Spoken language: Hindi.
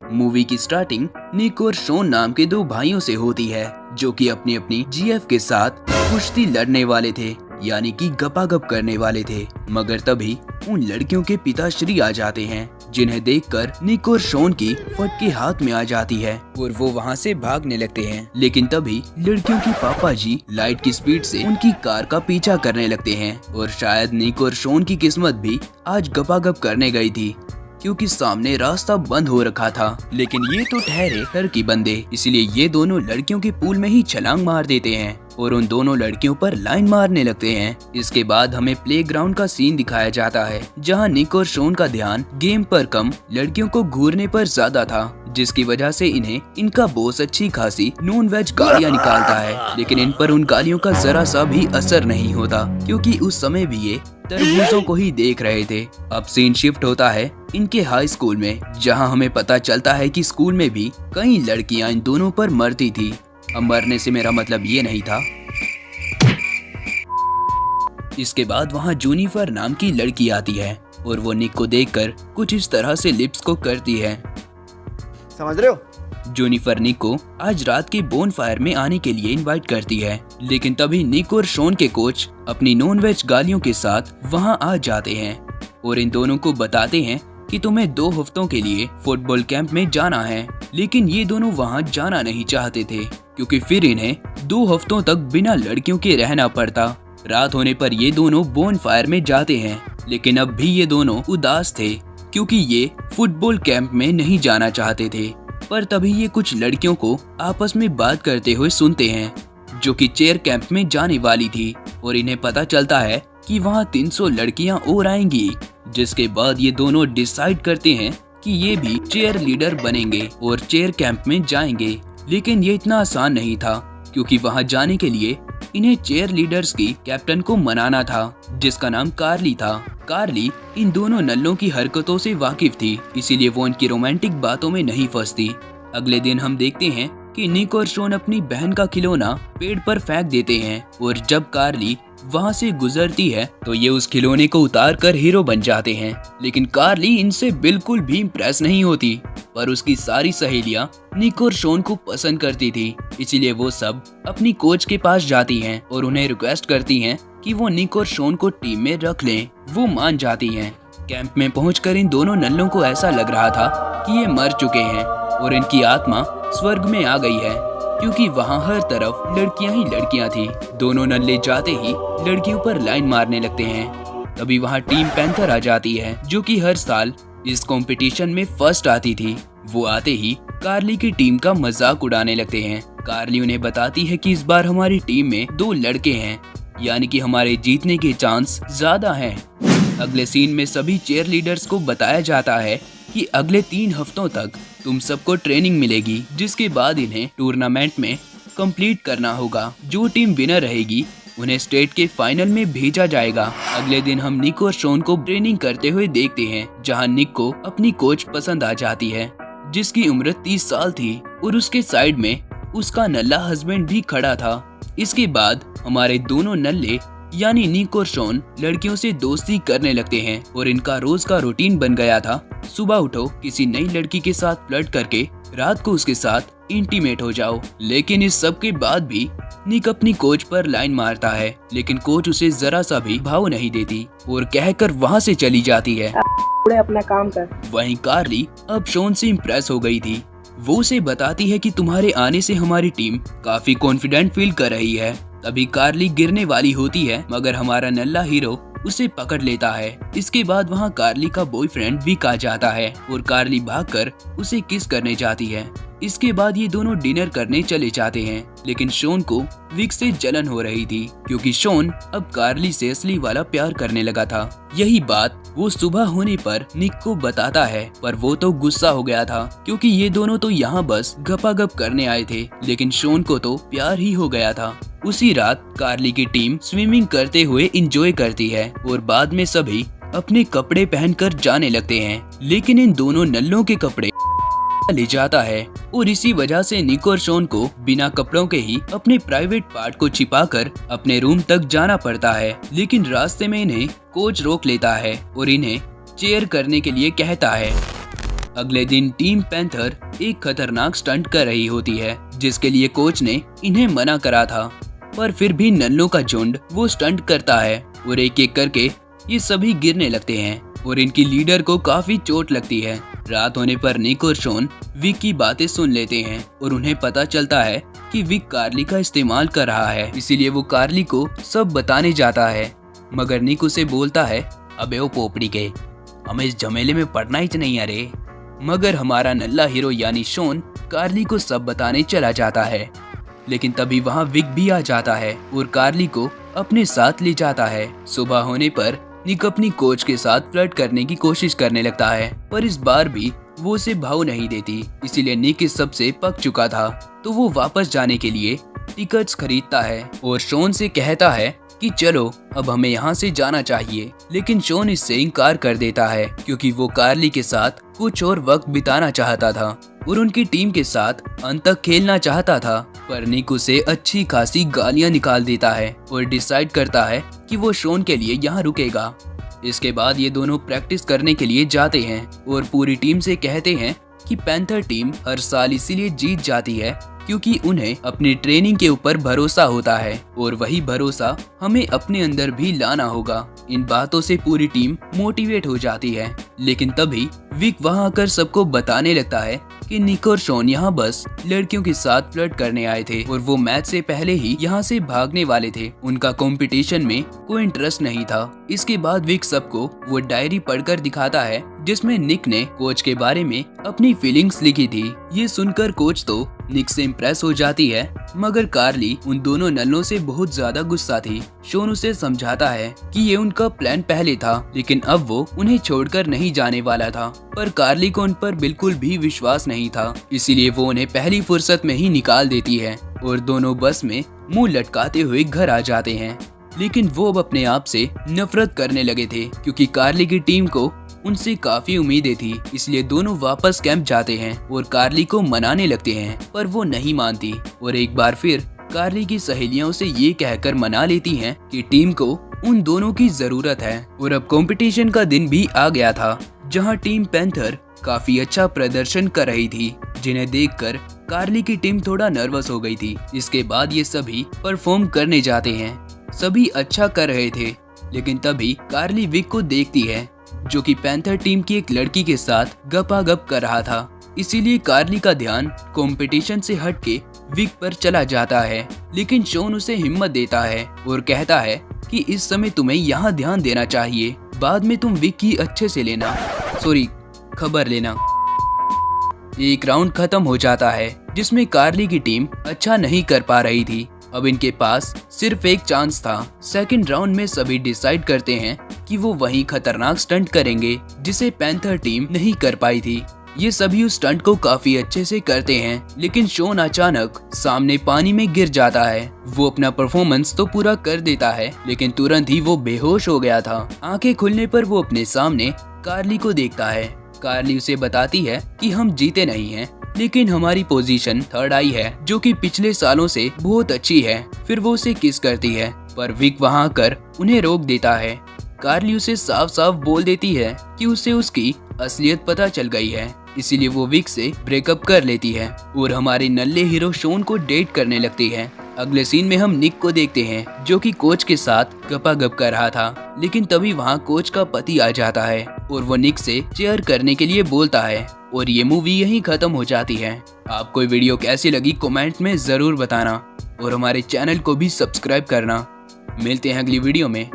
मूवी की स्टार्टिंग निक और शॉन नाम के दो भाइयों से होती है जो कि अपनी अपनी जीएफ के साथ कुश्ती लड़ने वाले थे, यानी कि गपागप करने वाले थे। मगर तभी उन लड़कियों के पिताश्री आ जाते हैं, जिन्हें देखकर निक और शॉन की फटके हाथ में आ जाती है और वो वहाँ से भागने लगते हैं। लेकिन तभी लड़कियों के पापा जी लाइट की स्पीड से उनकी कार का पीछा करने लगते हैं और शायद निक और शॉन की किस्मत भी आज गपागप करने गई थी, क्योंकि सामने रास्ता बंद हो रखा था। लेकिन ये तो ठहरे टर्की बंदे, इसलिए ये दोनों लड़कियों के पूल में ही छलांग मार देते हैं और उन दोनों लड़कियों पर लाइन मारने लगते हैं। इसके बाद हमें प्लेग्राउंड का सीन दिखाया जाता है, जहां निक और शॉन का ध्यान गेम पर कम लड़कियों को घूरने पर ज्यादा था, जिसकी वजह से इन्हें इनका बॉस अच्छी खासी नॉन वेज गालियाँ निकालता है। लेकिन इन पर उन गालियों का जरा सा भी असर नहीं होता, क्योंकि उस समय भी ये तरबूजों को ही देख रहे थे। अब सीन शिफ्ट होता है इनके हाई स्कूल में, जहां हमें पता चलता है कि स्कूल में भी कई लड़कियां इन दोनों पर मरती थी। अब मरने से मेरा मतलब ये नहीं था। इसके बाद वहां जूनिफर नाम की लड़की आती है और वो निक को देखकर कुछ इस तरह से लिप्स को करती है। समझ रहे हो? जूनिफर निक को आज रात के बोन फायर में आने के लिए इनवाइट करती है, लेकिन तभी निक और शॉन के कोच अपनी नॉन वेज गालियों के साथ वहां आ जाते हैं और इन दोनों को बताते हैं कि तुम्हें 2 हफ्तों के लिए फुटबॉल कैंप में जाना है। लेकिन ये दोनों वहां जाना नहीं चाहते थे, क्योंकि फिर इन्हें 2 हफ्तों तक बिना लड़कियों के रहना पड़ता। रात होने पर ये दोनों बोन फायर में जाते हैं, लेकिन अब भी ये दोनों उदास थे, क्योंकि ये फुटबॉल कैंप में नहीं जाना चाहते थे। पर तभी ये कुछ लड़कियों को आपस में बात करते हुए सुनते हैं, जो कि चेयर कैंप में जाने वाली थी, और इन्हें पता चलता है कि वहाँ 300 लड़कियां और आएंगी। जिसके बाद ये दोनों डिसाइड करते हैं कि ये भी चेयर लीडर बनेंगे और चेयर कैंप में जाएंगे। लेकिन ये इतना आसान नहीं था, क्योंकि वहाँ जाने के लिए इन्हें चेयर लीडर्स की कैप्टन को मनाना था, जिसका नाम कार्ली था। कार्ली इन दोनों नल्लों की हरकतों से वाकिफ थी, इसीलिए वो उनकी रोमांटिक बातों में नहीं फंसती। अगले दिन हम देखते हैं कि निक और शॉन अपनी बहन का खिलौना पेड़ पर फेंक देते हैं, और जब कार्ली वहाँ से गुजरती है तो ये उस खिलौने को उतार कर हीरो बन जाते हैं। लेकिन कार्ली इनसे बिल्कुल भी इम्प्रेस नहीं होती, पर उसकी सारी सहेलियां निक और शॉन को पसंद करती थी, इसीलिए वो सब अपनी कोच के पास जाती हैं और उन्हें रिक्वेस्ट करती हैं कि वो निक और शॉन को टीम में रख लें। वो मान जाती हैं। कैंप में पहुंचकर इन दोनों नल्लों को ऐसा लग रहा था कि ये मर चुके हैं और इनकी आत्मा स्वर्ग में आ गई है, क्योंकि वहाँ हर तरफ लड़कियां ही लड़कियां थी। दोनों नल्ले जाते ही लड़कियों पर लाइन मारने लगते हैं। तभी वहाँ टीम पैंथर आ जाती है, जो कि हर साल इस कंपटीशन में फर्स्ट आती थी। वो आते ही कार्ली की टीम का मजाक उड़ाने लगते हैं। कार्ली उन्हें बताती है कि इस बार हमारी टीम में 2 लड़के हैं, यानी कि हमारे जीतने के चांस ज्यादा हैं। अगले सीन में सभी चेयर लीडर्स को बताया जाता है कि अगले 3 हफ्तों तक तुम सबको ट्रेनिंग मिलेगी, जिसके बाद इन्हें टूर्नामेंट में कंप्लीट करना होगा। जो टीम विनर रहेगी उन्हें स्टेट के फाइनल में भेजा जाएगा। अगले दिन हम निक और शॉन को ट्रेनिंग करते हुए देखते हैं, जहां निक को अपनी कोच पसंद आ जाती है, जिसकी उम्र 30 साल थी, और उसके साइड में उसका नल्ला हस्बैंड भी खड़ा था। इसके बाद हमारे दोनों नल्ले यानी निक और शॉन लड़कियों से दोस्ती करने लगते हैं, और इनका रोज का रूटीन बन गया था। सुबह उठो, किसी नई लड़की के साथ फ्लर्ट करके रात को उसके साथ इंटीमेट हो जाओ। लेकिन इस सब के बाद भी निक अपनी कोच पर लाइन मारता है, लेकिन कोच उसे जरा सा भी भाव नहीं देती और कहकर वहाँ से चली जाती है। अपना काम कर। वहीं कार्ली अब शॉन से इम्प्रेस हो गई थी। वो उसे बताती है कि तुम्हारे आने से हमारी टीम काफी कॉन्फिडेंट फील कर रही है। तभी कार्ली गिरने वाली होती है, मगर हमारा नल्ला हीरो उसे पकड़ लेता है। इसके बाद वहाँ कार्ली का बॉयफ्रेंड विक आ जाता है और कार्ली भागकर उसे किस करने जाती है। इसके बाद ये दोनों डिनर करने चले जाते हैं, लेकिन शॉन को विक से जलन हो रही थी, क्योंकि शॉन अब कार्ली से असली वाला प्यार करने लगा था। यही बात वो सुबह होने पर निक को बताता है, पर वो तो गुस्सा हो गया था, क्योंकि ये दोनों तो यहाँ बस गपागप करने आए थे, लेकिन शॉन को तो प्यार ही हो गया था। उसी रात कार्ली की टीम स्विमिंग करते हुए एंजॉय करती है और बाद में सभी अपने कपड़े पहनकर जाने लगते हैं, लेकिन इन दोनों नल्लों के कपड़े ले जाता है, और इसी वजह से निक और शॉन को बिना कपड़ों के ही अपने प्राइवेट पार्ट को छिपाकर अपने रूम तक जाना पड़ता है। लेकिन रास्ते में इन्हें कोच रोक लेता है और इन्हें चेयर करने के लिए कहता है। अगले दिन टीम पैंथर एक खतरनाक स्टंट कर रही होती है जिसके लिए कोच ने इन्हें मना करा था, पर फिर भी नल्लों का झुंड वो स्टंट करता है और एक एक करके ये सभी गिरने लगते हैं और इनकी लीडर को काफी चोट लगती है। रात होने पर निक और शॉन विक की बातें सुन लेते हैं और उन्हें पता चलता है कि विक कार्ली का इस्तेमाल कर रहा है, इसीलिए वो कार्ली को सब बताने जाता है। मगर निक उसे बोलता है, अबे ओ पोपड़ी के, हमें इस झमेले में पड़ना ही नहीं अरे। मगर हमारा नल्ला हीरो यानी शॉन कार्ली को सब बताने चला जाता है, लेकिन तभी वहाँ विक भी आ जाता है और कार्ली को अपने साथ ले जाता है। सुबह होने पर निक अपनी कोच के साथ फ्लर्ट करने की कोशिश करने लगता है, पर इस बार भी वो उसे भाव नहीं देती, इसीलिए निक इस सब से पक चुका था तो वो वापस जाने के लिए टिकट्स खरीदता है और शॉन से कहता है कि चलो अब हमें यहाँ से जाना चाहिए। लेकिन शॉन इससे इनकार कर देता है क्योंकि वो कार्ली के साथ कुछ और वक्त बिताना चाहता था और उनकी टीम के साथ अंत तक खेलना चाहता था। पर निक उसे अच्छी खासी गालियां निकाल देता है और डिसाइड करता है कि वो शॉन के लिए यहाँ रुकेगा। इसके बाद ये दोनों प्रैक्टिस करने के लिए जाते हैं और पूरी टीम से कहते हैं कि पैंथर टीम हर साल इसीलिए जीत जाती है क्योंकि उन्हें अपनी ट्रेनिंग के ऊपर भरोसा होता है और वही भरोसा हमें अपने अंदर भी लाना होगा। इन बातों से पूरी टीम मोटिवेट हो जाती है, लेकिन तभी विक वहां आकर सबको बताने लगता है कि निक और शॉन यहाँ बस लड़कियों के साथ फ्लर्ट करने आए थे और वो मैच से पहले ही यहाँ से भागने वाले थे। उनका कंपटीशन में कोई इंटरेस्ट नहीं था। इसके बाद विक सबको वो डायरी पढ़कर दिखाता है जिसमें निक ने कोच के बारे में अपनी फीलिंग्स लिखी थी। ये सुनकर कोच तो निक से इम्प्रेस हो जाती है, मगर कार्ली उन दोनों नल्लों से बहुत ज्यादा गुस्सा थी। शॉन उसे समझाता है कि ये उनका प्लान पहले था, लेकिन अब वो उन्हें छोड़कर नहीं जाने वाला था। पर कार्ली को उन पर बिल्कुल भी विश्वास नहीं था, इसीलिए वो उन्हें पहली फुर्सत में ही निकाल देती है और दोनों बस में मुंह लटकाते हुए घर आ जाते हैं। लेकिन वो अब अपने आप से नफरत करने लगे थे क्योंकि कार्ली की टीम को उनसे काफी उम्मीदें थी, इसलिए दोनों वापस कैंप जाते हैं और कार्ली को मनाने लगते हैं, पर वो नहीं मानती और एक बार फिर कार्ली की सहेलियां उसे ये कहकर मना लेती हैं कि टीम को उन दोनों की जरूरत है। और अब कंपटीशन का दिन भी आ गया था जहां टीम पैंथर काफी अच्छा प्रदर्शन कर रही थी, जिन्हें देखकर कार्ली की टीम थोड़ा नर्वस हो गई थी। इसके बाद ये सभी परफॉर्म करने जाते हैं। सभी अच्छा कर रहे थे, लेकिन तभी कार्ली विक को देखती है जो कि पैंथर टीम की एक लड़की के साथ गपागप कर रहा था, इसीलिए कार्ली का ध्यान कंपटीशन से हटके विक पर चला जाता है। लेकिन शॉन उसे हिम्मत देता है और कहता है कि इस समय तुम्हें यहाँ ध्यान देना चाहिए, बाद में तुम विक की अच्छे से खबर लेना। एक राउंड खत्म हो जाता है जिसमें कार्ली की टीम अच्छा नहीं कर पा रही थी। अब इनके पास सिर्फ एक चांस था। सेकंड राउंड में सभी डिसाइड करते हैं कि वो वही खतरनाक स्टंट करेंगे जिसे पैंथर टीम नहीं कर पाई थी। ये सभी उस स्टंट को काफी अच्छे से करते हैं, लेकिन शॉन अचानक सामने पानी में गिर जाता है। वो अपना परफॉर्मेंस तो पूरा कर देता है, लेकिन तुरंत ही वो बेहोश हो गया था। आंखें खुलने पर वो अपने सामने कार्ली को देखता है। कार्ली उसे बताती है कि हम जीते नहीं हैं, लेकिन हमारी पोजीशन थर्ड आई है, जो कि पिछले सालों से बहुत अच्छी है। फिर वो उसे किस करती है, पर विक वहां आकर उन्हें रोक देता है। कार्ली उसे साफ साफ बोल देती है कि उसे उसकी असलियत पता चल गई है, इसीलिए वो विक से ब्रेकअप कर लेती है और हमारे नल्ले हीरो शॉन को डेट करने लगती है। अगले सीन में हम निक को देखते हैं जो कि कोच के साथ गपागप कर रहा था, लेकिन तभी वहाँ कोच का पति आ जाता है और वो निक से चेयर करने के लिए बोलता है और ये मूवी यहीं खत्म हो जाती है। आपको ये वीडियो कैसी लगी कमेंट में जरूर बताना और हमारे चैनल को भी सब्सक्राइब करना। मिलते हैं अगली वीडियो में।